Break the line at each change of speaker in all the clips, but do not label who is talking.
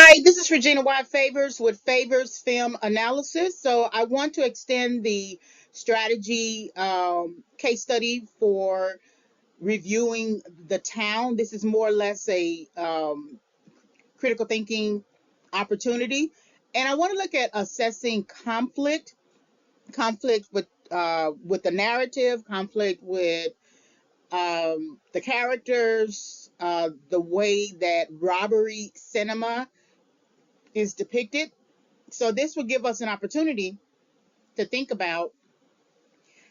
Hi, this is Regina White Favors with Favors Film Analysis. So I want to extend the strategy case study for reviewing the town. This is more or less a critical thinking opportunity, and I want to look at assessing conflict with the narrative, conflict with the characters, the way that robbery cinema is depicted. So this will give us an opportunity to think about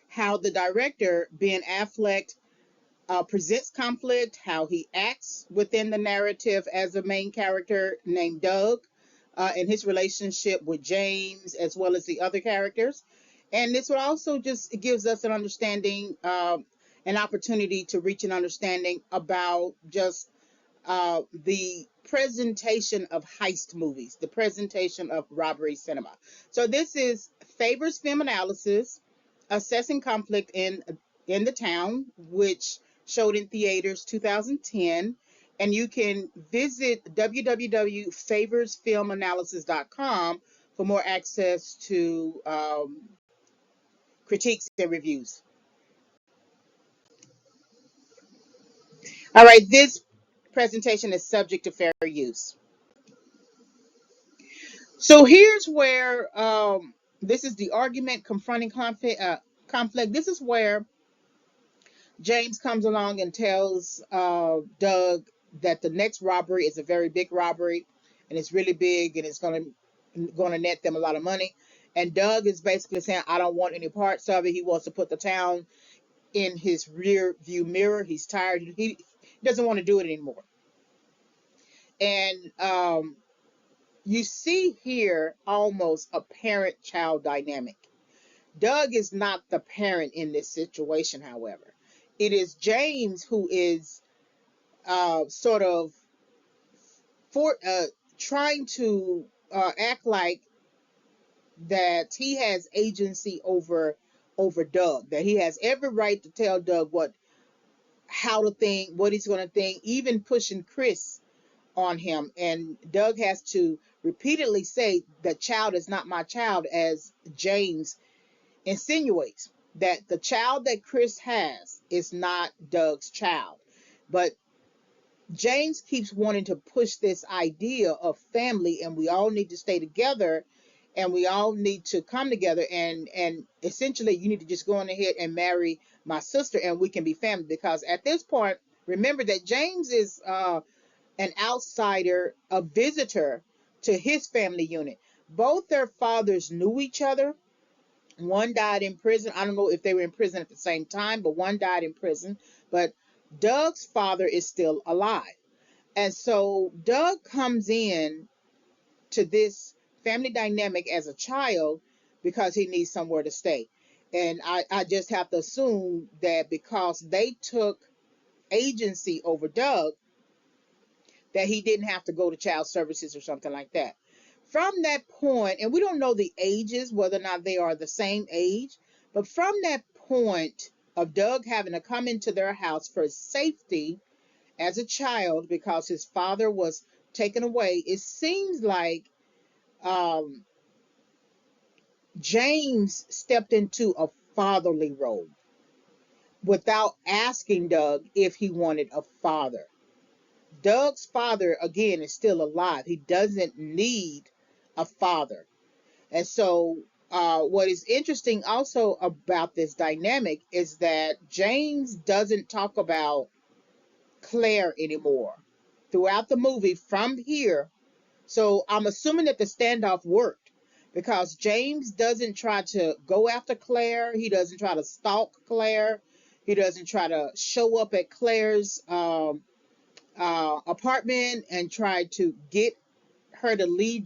how the director, Ben Affleck, presents conflict, how he acts within the narrative as a main character named Doug, and his relationship with James, as well as the other characters. And this will also just gives us an understanding, an opportunity to reach an understanding about just the presentation of heist movies, the presentation of robbery cinema. So this is Favors Film Analysis, assessing conflict in the town, which showed in theaters 2010. And you can visit www.favorsfilmanalysis.com for more access to critiques and reviews. All right, this presentation is subject to fair use. So here's where this is the argument confronting conflict. Conflict. This is where James comes along and tells Doug that the next robbery is a very big robbery, and it's really big, and it's going to net them a lot of money. And Doug is basically saying, "I don't want any parts of it." He wants to put the town in his rear view mirror. He's tired. He doesn't want to do it anymore. And you see here almost a parent-child dynamic. Doug is not the parent in this situation, however. It is James who is sort of for trying to act like that he has agency over Doug, that he has every right to tell Doug how to think, what he's going to think, even pushing Chris on him. And Doug has to repeatedly say, "The child is not my child," as James insinuates that the child that Chris has is not Doug's child. But James keeps wanting to push this idea of family, and we all need to stay together, and we all need to come together, and essentially you need to just go on ahead and marry my sister and we can be family. Because at this point, remember that James is an outsider, a visitor to his family unit. Both their fathers knew each other. One died in prison. I don't know if they were in prison at the same time, but one died in prison. But Doug's father is still alive. And so Doug comes in to this family dynamic as a child because he needs somewhere to stay. And I just have to assume that because they took agency over Doug, that he didn't have to go to child services or something like that. From that point, and we don't know the ages, whether or not they are the same age, but from that point of Doug having to come into their house for safety as a child because his father was taken away, it seems like um, James stepped into a fatherly role without asking Doug if he wanted a father. Doug's father, again, is still alive. He doesn't need a father. And so, what is interesting also about this dynamic is that James doesn't talk about Claire anymore throughout the movie from here. So, I'm assuming that the standoff worked because James doesn't try to go after Claire. He doesn't try to stalk Claire. He doesn't try to show up at Claire's apartment and try to get her to leave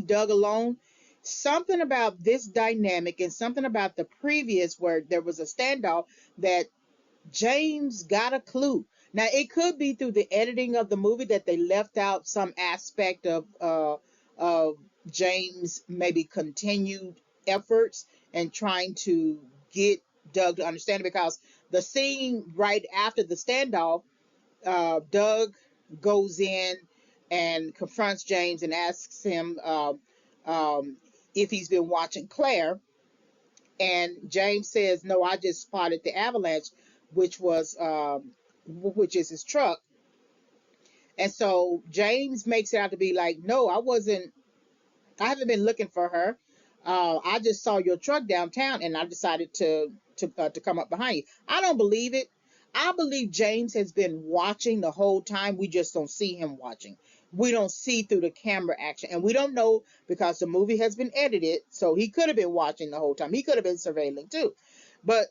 Doug alone. Something about this dynamic and something about the previous where there was a standoff that James got a clue. Now it could be through the editing of the movie that they left out some aspect of James maybe continued efforts and trying to get Doug to understand it, because the scene right after the standoff, Doug goes in and confronts James and asks him um, if he's been watching Claire. And James says, "No, I just spotted the avalanche, which was which is his truck." And so James makes it out to be like, "No, I wasn't. I haven't been looking for her. I just saw your truck downtown, and I decided to come up behind you." I don't believe it. I believe James has been watching the whole time. We just don't see him watching. We don't see through the camera action, and we don't know because the movie has been edited. So he could have been watching the whole time. He could have been surveilling too. But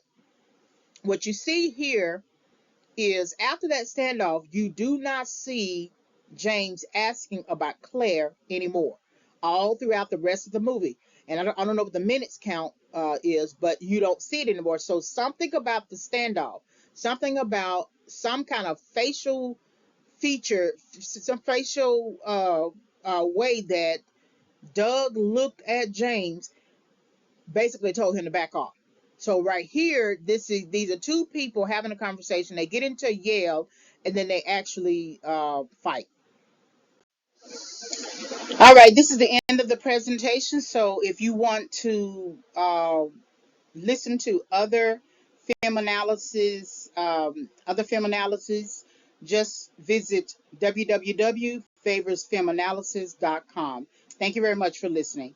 what you see here is after that standoff, you do not see James asking about Claire anymore, all throughout the rest of the movie. And I don't know what the minutes count is, but you don't see it anymore. So something about the standoff, something about some kind of facial feature, some facial way that Doug looked at James basically told him to back off. So right here, these are two people having a conversation. They get into a yell, and then they actually fight. All right, this is the end of the presentation. So if you want to listen to other film analysis, just visit www.favorsfilmanalysis.com. Thank you very much for listening.